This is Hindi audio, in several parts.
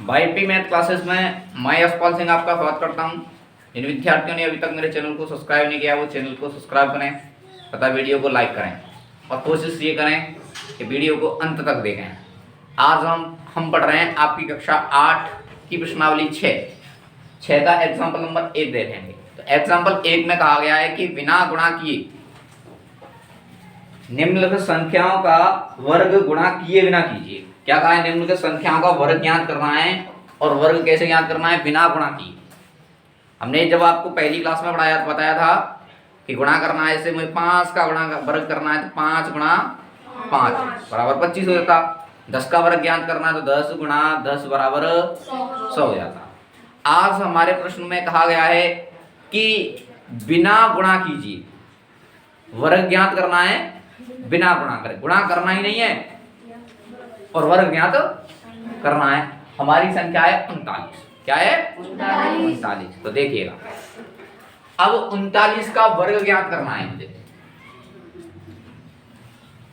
वाईपी मैथ क्लासेस में मैं यशपाल सिंह आपका स्वागत करता हूं। जिन विद्यार्थियों ने अभी तक मेरे चैनल को सब्सक्राइब नहीं किया वो चैनल को सब्सक्राइब करें तथा वीडियो को लाइक करें और कोशिश ये करें कि वीडियो को अंत तक देखें। आज हम पढ़ रहे हैं आपकी कक्षा 8 की प्रश्नावली 6 का एग्जाम्पल नंबर 1 देखेंगे। तो एग्जाम्पल 1 में कहा गया है कि बिना गुणा किए निम्नलिखित संख्याओं का वर्ग गुणा किए बिना कीजिए। क्या कहा है? निम्नलिखित संख्याओं का वर्ग ज्ञात करना है और वर्ग कैसे ज्ञात करना है? बिना गुणा किए। हमने जब आपको पहली क्लास में बताया था कि गुणा करना है, जैसे 5 का गुणा वर्ग करना है तो 5 गुणा 5 बराबर 25 हो जाता। 10 का वर्ग ज्ञात करना है तो 10 गुणा 10 बराबर 100 हो जाता। आज हमारे प्रश्न में कहा गया है कि बिना गुणा कीजिए, वर्ग ज्ञात करना है बिना गुणा करे। गुणा करना ही नहीं है और वर्ग ज्ञात करना है। हमारी संख्या है 39। क्या है? 39। तो देखिएगा, अब 39 का वर्ग ज्ञात करना है मुझे,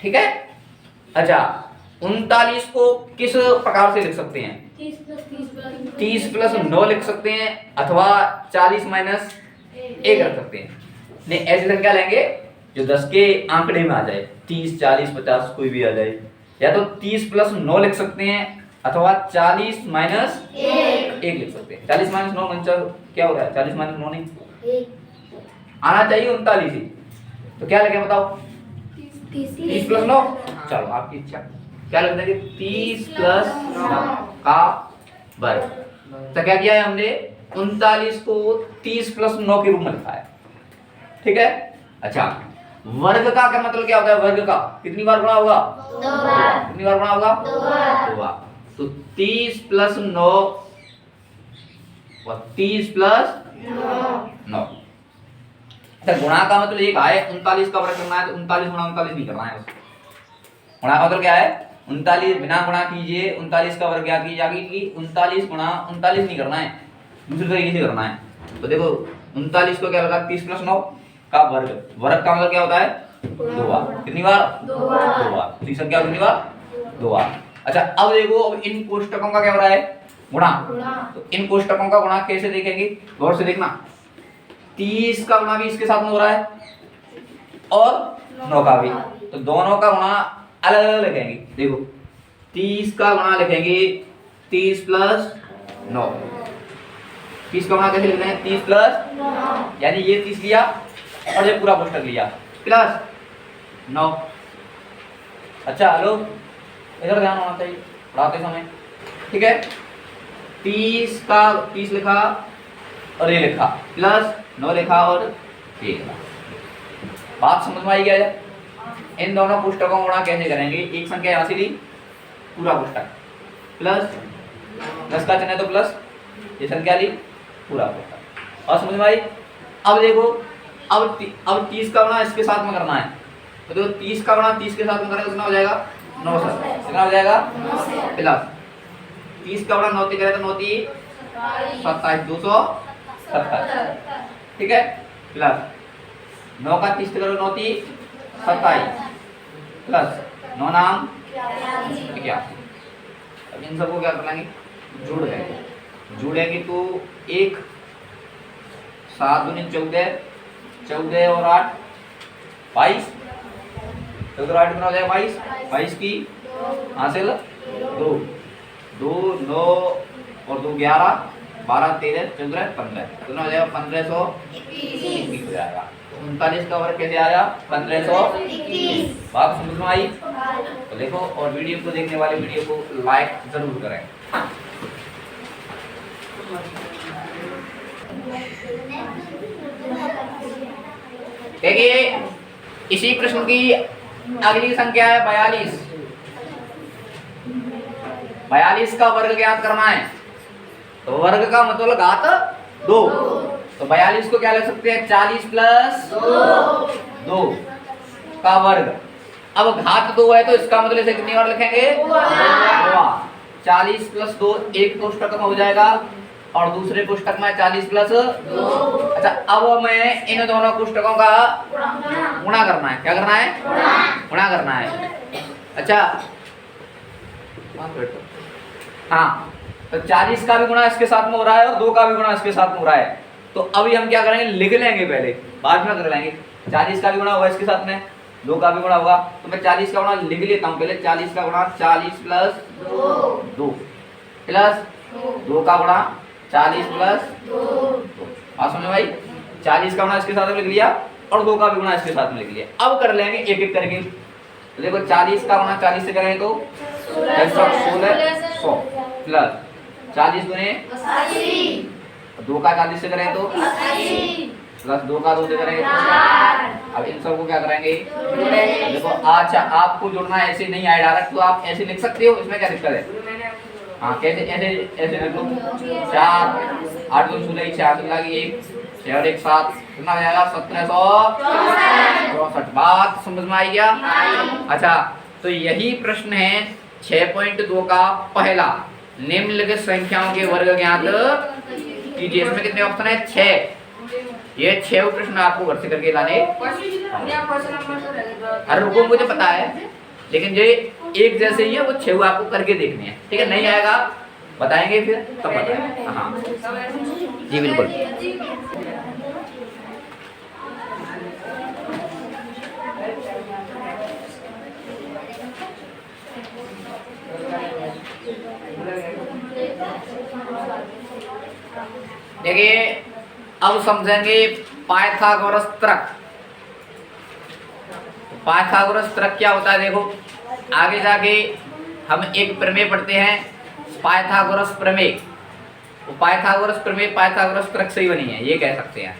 ठीक है। अच्छा, 39 को किस प्रकार से लिख सकते हैं? 30 प्लस 9 लिख सकते हैं अथवा 40 माइनस 1 रख सकते हैं। नहीं, ऐसी संख्या लेंगे जो 10 के आंकड़े में आ जाए, 30 40 50 कोई भी आ जाए। या तो 30 प्लस 9 लिख सकते हैं अथवा 40 माइनस 1 लिख सकते हैं। 40 माइनस 9 क्या हो रहा है? 40 माइनस 9 नहीं आना चाहिए 39 ही। तो क्या लिखें बताओ? 30 प्लस 9। चलो आपकी इच्छा, क्या लिख देंगे? 30 प्लस 9 का वर्ग। तो क्या किया है हमने? 39 को 30 प्लस 9 के रूप में लिखा है, ठीक है। अच्छा, वर्ग का क्या मतलब क्या होता है? वर्ग का कितनी बार गुणा होगा? 2 बार। कितनी बार गुणा होगा? 2 बार। तो 30 प्लस 9 और 30 प्लस 9। अच्छा, गुणा का मतलब एक है 39 का वर्ग करना है तो 39 गुणा 39 नहीं करना है। गुणा का मतलब क्या है? 39 बिना गुणा कीजिए 39 का वर्ग ज्ञात कीजिए कि 39 गुणा 39 नहीं करना है, दूसरे तरीके से करना है। तो देखो 39 को क्या लगा? 30 प्लस 9 का वर्ग। वर्ग का मतलब क्या होता है? 2 बार। कितनी बार? 2 बार। तो संख्या कितनी बार? 2 बार। अच्छा, अब देखो, अब इन कोष्टकों का क्या हो रहा है? गुणा। तो इन कोष्टकों का गुणा कैसे देखेंगे? गौर से देखना। 30 का गुणा भी इसके साथ में हो रहा है और 9 का भी, तो दोनों का गुणा अलग अलग लिखेंगे। देखो 30 का गुणा लिखेंगे 30 प्लस 9। 30 का गुणा कैसे लिखते हैं? 30 प्लस 9, यानी ये 30 लिया और ये पूरा कोष्टक लिया प्लस 9। अच्छा, हेलो, इधर ध्यान होना चाहिए पढ़ाते समय, ठीक है। 30 का 30 लिखा और ये लिखा प्लस 9 लिखा और ये लिखा। बात समझ में आई क्या है? इन दोनों पुस्तकों का गुणा कैसे करेंगे? एक संख्या यहाँ से ली, पूरा पुस्तक प्लस 10 का चिन्ह है तो प्लस, ये संख्या ली, पूरा पुस्तक। और समझ में आई? अब देखो, अब 30 का गुणा इसके साथ में करना है तो देखो 30 का गुणा 30 के साथ में करेंगे तो कितना हो जाएगा? 9 से। कितना हो जाएगा? प्लस 30 का गुणा 9 से करें तो 9 × 27 270, ठीक है। प्लस 9 का 30 करो 9 × 27 प्लस 9 नाम 81। अब इन सबको क्या कर लेंगे? जोड़ देंगे। जोड़ेंगे तो 1 7 दूनी 14, 14 और 8 22, 14 और 8 कितना हो जाएगा? 22। 22 की हासिल 2, 2 9 और 2 11, 12 13 14 15, कितना हो जाएगा? 1521 हो जाएगा। 39 का वर्ग कैसे आया? 1521। बात समझ में आई? तो देखो, और वीडियो को देखने वाले वीडियो को लाइक जरूर करें। देखिए, इसी प्रश्न की अगली संख्या है 42। 42 का वर्ग ज्ञात करना है तो वर्ग का मतलब घात 2। तो 42 को क्या लिख सकते हैं? 40 प्लस 2 का वर्ग। अब घात 2 है तो इसका मतलब इसे कितनी बार लिखेंगे? 2 बार। 40 प्लस 2 एक कोष्टक में हो जाएगा और दूसरे कोष्टक में 40 प्लस 2। अच्छा, अब मैं इन दोनों कोष्टकों का गुणा करना है। क्या करना है? गुणा करना है। अच्छा हाँ, तो 40 का भी गुणा इसके साथ में हो रहा है और 2 का भी गुणा इसके साथ में हो रहा है। तो अभी हम क्या करेंगे, लिख लेंगे पहले, बाद में कर लेंगे। 40 का भी गुणा होगा इसके साथ में, 2 का भी गुणा होगा, तो मैं 40 का गुणा लिख लेता हूँ पहले। 40 का गुणा 40 प्लस 2 प्लस 2 का गुणा 40 प्लस 2। बात समझ भाई? 40 का गुणा इसके साथ में लिख लिया और 2 का भी गुणा इसके साथ में लिख लिया। अब कर लेंगे एक एक करके। तो देखो 40 का गुणा 40 से करेंगे तो 100 प्लस 40 गुने 2 का 40 से करेंगे तो प्लस 2 का 2 से करेंगे तो। अब इन सबको क्या करेंगे, देखो अच्छा आपको जुड़ना ऐसे नहीं आया डायरेक्ट, तो आप ऐसे लिख सकते हो, इसमें क्या दिक्कत है? हाँ कैसे, ऐसे ऐसे लिख लो। 4 8 2 16 66 लगी 1 6 और 1 7 कितना हो जाएगा? 1764। बात समझ में आई क्या? अच्छा तो यही प्रश्न है 6.2 का पहला। निम्नलिखित संख्याओं के वर्ग ज्ञात कीजिए। इसमें कितने ऑप्शन है? 6। ये 6 प्रश्न आपको घर से करके लाने। अरे रुको, मुझे पता है, लेकिन ये एक जैसे ही है, वो 6 आपको करके देखने हैं। ठीक है, नहीं आएगा बताएंगे फिर तब बताएंगे। हाँ जी बिल्कुल। देखिए अब समझेंगे पाइथागोरस तर्क। पाइथागोरस तर्क क्या होता है? देखो आगे जाके हम एक प्रमेय पढ़ते हैं, पाइथागोरस प्रमेय। वो पाइथागोरस प्रमेय पाइथागोरस तर्क से ही बनी है, ये कह सकते हैं।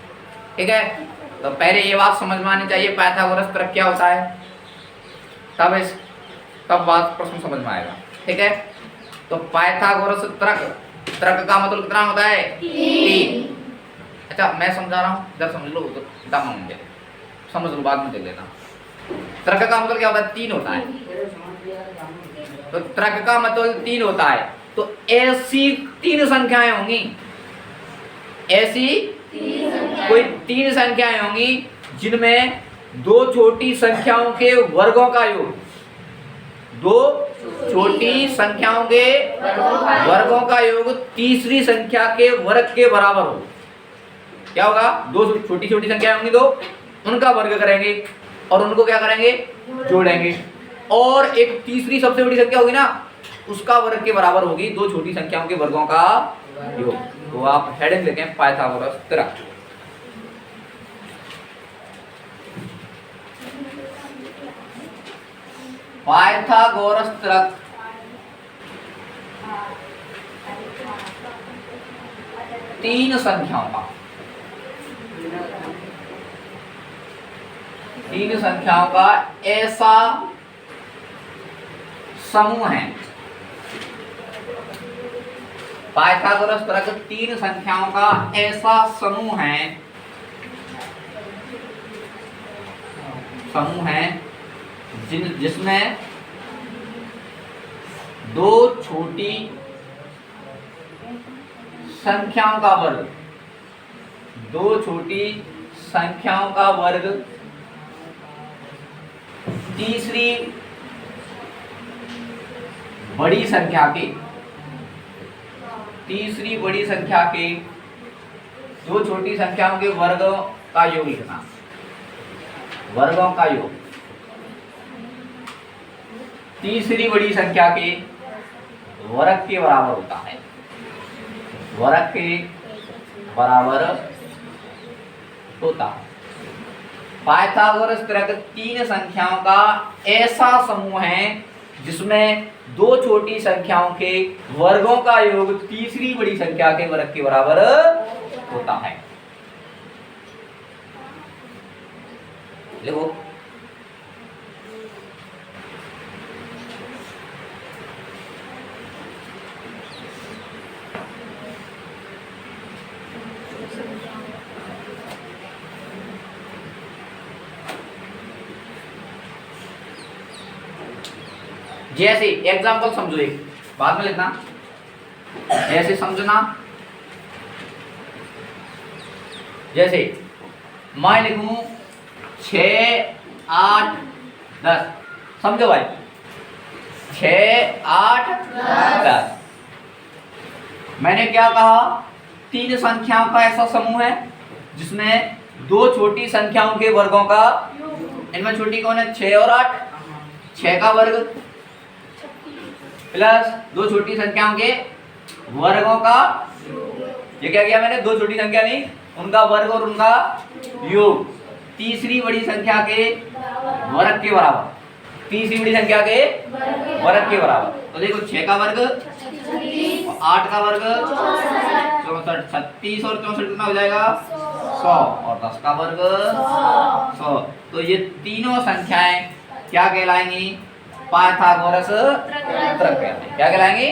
ठीक है, तो पहले ये बात समझ में आनी चाहिए पाइथागोरस तर्क क्या होता है, तब बात प्रश्न समझ में आएगा। ठीक है, तो पाइथागोरस तर्क, तर्क का मतलब कितना होता है? 3। अच्छा मैं समझा रहा हूँ, इधर समझ लो, तो दाम मुझे समझ लो, बाद में देख लेना। तर्क का मतलब क्या होता है? 3 होता है। तो तर्क का मतलब 3 होता है। तो ऐसी 3 संख्याएं होंगी, ऐसी कोई 3 संख्याएं होंगी जिनमें 2 छोटी संख्याओं के वर्गों का योग, 2 छोटी संख्याओं के वर्गों का योग तीसरी संख्या के वर्ग के बराबर हो। क्या होगा? 2 छोटी छोटी संख्याएं होंगी, 2 उनका वर्ग करेंगे और उनको क्या करेंगे? जोड़ेंगे। और एक तीसरी सबसे बड़ी संख्या होगी ना, उसका वर्ग के बराबर होगी 2 छोटी संख्याओं के वर्गों का योग। तो आप हेडिंग लिखें पाइथागोरस तर्क। पाइथागोरस तर्क तीन संख्याओं का, 3 संख्याओं का ऐसा समूह है। पाइथागोरस तर्क 3 संख्याओं का ऐसा समूह है जिसमें 2 छोटी संख्याओं का वर्ग, 2 छोटी संख्याओं का वर्ग तीसरी बड़ी संख्या के, तीसरी बड़ी संख्या के 2 छोटी संख्याओं के वर्गों का योग लिखना। वर्गों का योग तीसरी बड़ी संख्या के वर्ग के बराबर होता है, वर्ग के बराबर होता है। पाइथागोरस तर्क 3 संख्याओं का ऐसा समूह है जिसमें 2 छोटी संख्याओं के वर्गों का योग तीसरी बड़ी संख्या के वर्ग के बराबर होता है। देखो जैसे एग्जाम्पल समझो, एक बाद में लिखना, ऐसे समझना। जैसे मैं लिखूं 6 8 10 समझो भाई 6 8 10। मैंने क्या कहा, तीन संख्याओं का ऐसा समूह है जिसमें दो छोटी संख्याओं के वर्गों का, इनमें छोटी कौन है 6 और 8, 6 का वर्ग प्लस दो छोटी संख्याओं के वर्गों का, ये क्या किया मैंने, दो छोटी संख्या नहीं उनका वर्ग और उनका योग, तीसरी बड़ी संख्या के वर्ग के बराबर, तीसरी बड़ी संख्या के वर्ग के बराबर। तो देखो 6 का वर्ग 8 का वर्ग 64, 36 और 64 कितना हो जाएगा 100 और 10 का वर्ग 100। तो ये तीनों संख्याएं क्या कहलाएंगी, पाइथागोरस तर्क कहलाएंगी। क्या कहलाएंगी,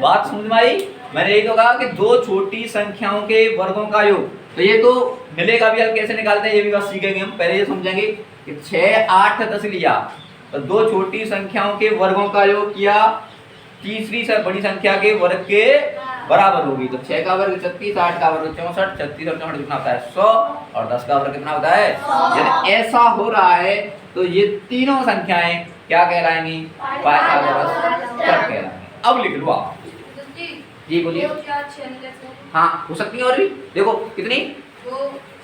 बात समझ में आई। मैंने ये तो कहा कि दो छोटी संख्याओं के वर्गों का योग, तो ये तो मिलेगा भी, अब कैसे निकालते हैं ये भी बात सीखेंगे हम। पहले ये समझेंगे कि 6 8 10 लिया तो दो छोटी संख्याओं के वर्गों का योग किया, तीसरी से बड़ी संख्या के वर्ग के बराबर होगी। तो 6 का वर्ग 36, 8 का वर्ग 64, 36 और 64 कितना होता है 100 और 10 का वर्ग कितना होता है। यदि ऐसा हो रहा है तो ये तीनों संख्याएं क्या कहलाएंगी, पाइथागोरस तर्क कहलाएंगी। अब लिख लो आप जी, बोलिए। हाँ हो सकती है और भी, देखो कितनी 2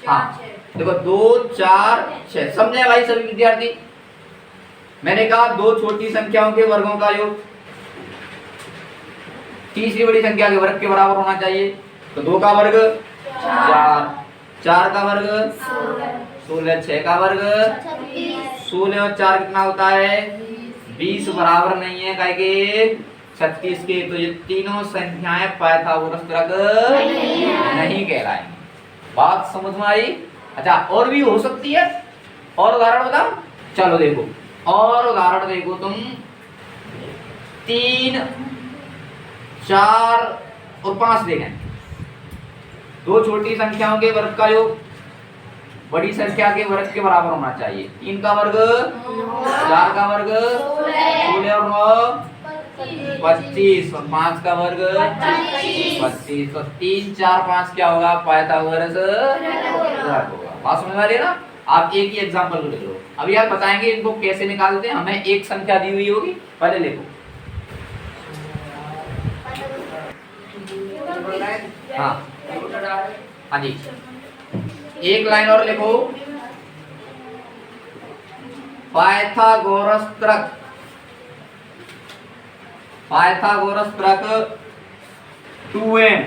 हाँ 4 6। देखो 2 4 6 समझे भाई सभी विद्यार्थी। मैंने कहा दो छोटी संख्याओं के वर्गों का योग तीसरी बड़ी संख्या के वर्ग के बराबर होना चाहिए। तो 2 का वर्ग 4, 4 का वर्ग 16, 6 का वर्ग 16 और 4 कितना होता है 20 बराबर नहीं है काय के 36 के। तो ये तीनों संख्याएं पाइथागोरस तर्क नहीं कहलाएंगी। बात समझ में आई। अच्छा और भी हो सकती है, और उदाहरण बताओ। चलो देखो और उदाहरण देखो तुम, 3 4 और 5 देखें। दो छोटी संख्याओं के वर्ग का योग बड़ी संख्या के वर्ग के बराबर होना चाहिए। 3 का वर्ग 4 का वर्ग 16 और 9 25 और 5 का वर्ग 25। तो 3 4 5 क्या होगा, पाइथागोरस तर्क होगा। बात समझ में आ रही है ना। आप एक ही एग्जांपल लिख लो। अभी यार बताएंगे इनको कैसे निकालते हैं। हमें एक संख्या दी हुई होगी, पहले लिखो। हाँ हाँ जी, एक लाइन और लिखो। पाइथागोरस तर्क, पाइथागोरस तर्क 2m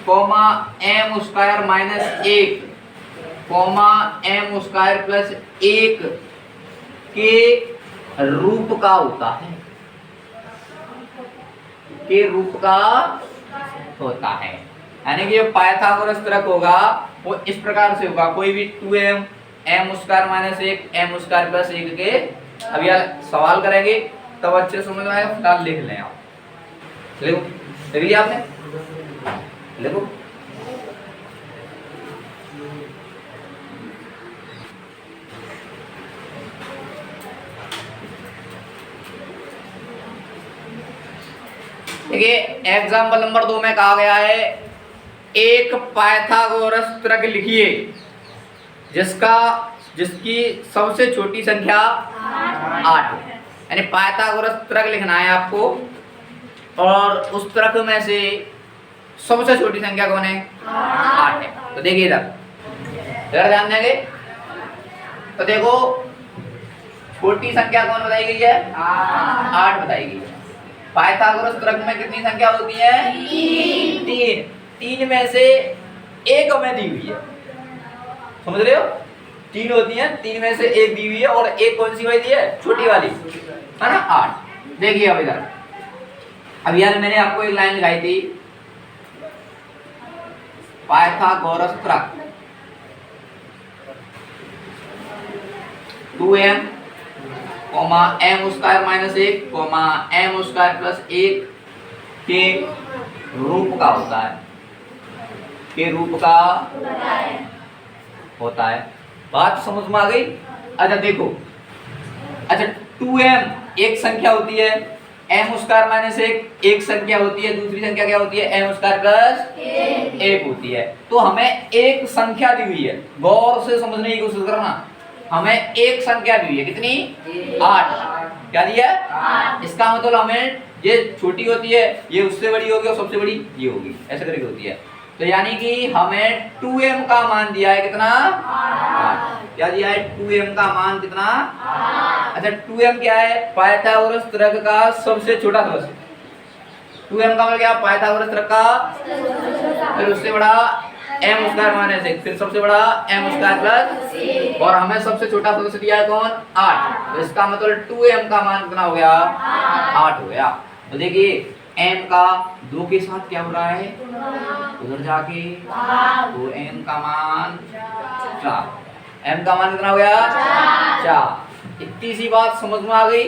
comma m square minus 1 comma m square plus 1 के रूप का होता है, के रूप का होता है। यानी कि जो पाइथागोरस तर्क होगा वो इस प्रकार से होगा, कोई भी 2m m square minus 1 m square plus 1 के। अब यार सवाल करेंगे तब अच्छे समझ में आएगा। फिलहाल लिख लें आप, लिखो, लिख लिया आपने, लिखो। देखिए एग्जाम्पल नंबर 2 में कहा गया है एक पाइथागोरस तर्क लिखिए जिसकी सबसे छोटी संख्या 8 है। यानी पाइथागोरस तर्क लिखना है आपको और उस तर्क में से सबसे छोटी संख्या कौन है 8 है। तो देखिए इधर ध्यान देंगे तो देखो छोटी संख्या कौन बताई गई है 8 बताई गई है। पाइथागोरस तर्क में कितनी संख्या होती है 3। 3 में से एक हमें दी हुई है, समझ रहे हो। 3 होती है, 3 में से एक दी हुई है और एक कौन सी दी है छोटी वाली है ना 8। देखिए अब इधर, अब यार मैंने आपको एक लाइन लगाई थी पाइथागोरस तर्क 2m comma m square minus 1 comma m square plus 1 के रूप का होता है, के रूप का होता है। बात समझ में आ गई। अच्छा देखो, अच्छा 2m एक संख्या होती है, m स्क्वायर माइनस 1 एक संख्या होती है, दूसरी संख्या क्या होती है m स्क्वायर प्लस 1 होती है। तो हमें एक संख्या दी हुई है, गौर से समझने की कोशिश करना। हमें एक संख्या दी है, कितनी? 8। क्या दिया है? इसका मतलब हमें ये छोटी होती है, ये उससे बड़ी होगी और सबसे बड़ी ये होगी, ऐसे करके होती है। तो यानी कि हमें 2m का मान दिया है कितना? 8। क्या दिया है? 2m का मान कितना? अच्छा 2m क्या है? पाइथागोरस तर्क का सबसे छोटा सदस्य। 2m का मतलब क्या? पाइथागोरस तर्क का फिर उससे बड़ा m स्क्वायर माइनस 1, फिर सबसे बड़ा m स्क्वायर प्लस, और हमें सबसे छोटा सदस्य दिया है कौन? 8। तो इसका मतलब 2m का मान कितना हो गया? 8 हो गया। तो देखिए m का 2 के साथ क्या हो रहा है? उधर जाके तो m का मान 4। m का मान कितना हो गया? 4। इतनी सी बात समझ में आ गई?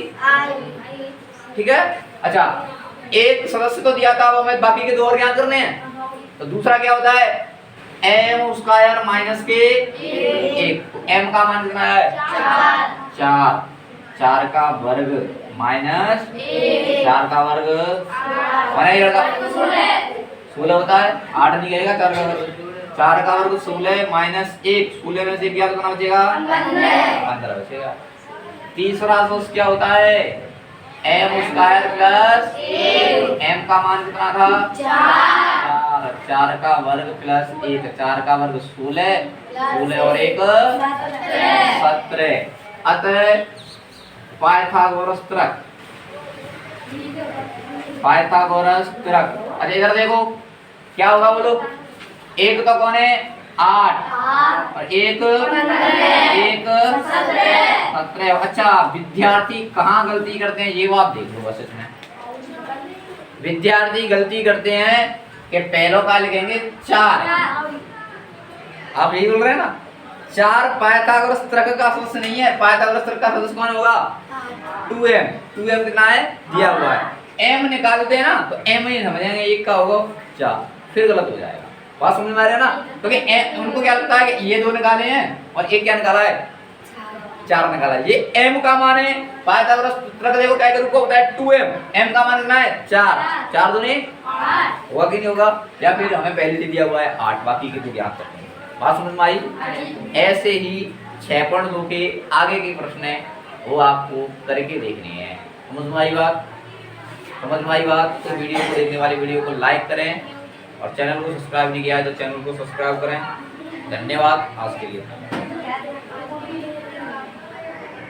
ठीक है। अच्छा एक सदस्य तो दिया था, अब हमें बाकी के 2 और ज्ञात करने हैं। तो दूसरा क्या होता है? m स्क्वायर माइनस के 1। m का मान कितना है? 4। 4 का वर्ग माइनस 4 का वर्ग 16 होता है। 8 नहीं कहेगा, 4 का वर्ग। 4 का वर्ग 16 माइनस 1, 16 में से क्या कितना बचेगा? 15 बचेगा। तीसरा सदस्य क्या होता है? m स्क्वायर प्लस m का मान कितना था? 4। 4 का वर्ग प्लस 1, 4 का वर्ग 16, 16 और 1 17। अतः पाइथागोरस तर्क, पाइथागोरस तर्क। अच्छा इधर देखो क्या होगा बोलो? एक तो कौन है? 8 और एक 17। अच्छा विद्यार्थी कहाँ गलती करते हैं ये बात देख लो। बस इसमें विद्यार्थी गलती करते हैं कि पहलों का लिखेंगे 4। आप यही बोल रहे हैं ना? 4 पाइथागोरस तर्क का सदस्य नहीं है। पाइथागोरस तर्क का सदस्य कौन होगा? 2m। 2m कितना है? दिया हुआ है। m निकालते हैं ना तो m ही समझेंगे, एक का होगा 4, फिर गलत हो जाएगा। बात समझ में आ रही है ना? क्योंकि उनको क्या लगता है कि ये 2 निकाले हैं और एक क्या निकाला है? 4 निकाला है। ये m का मान है। पाइथागोरस तर्क देखो क्या रूप होता है? 2m। m का मान कितना है? 4। 4 दूनी 8 होगा कि नहीं होगा? या फिर हमें पहले से दिया हुआ है 8, बाकी के तो ज्ञात करते हैं। बात समझ में आई? ऐसे ही 6.2 के आगे के प्रश्न है वो आपको करके देखने हैं। समझ में आई बात? समझ में आई बात? तो वीडियो को देखने वाले वीडियो को लाइक करें और चैनल को सब्सक्राइब नहीं किया है तो चैनल को सब्सक्राइब करें। धन्यवाद आज के लिए।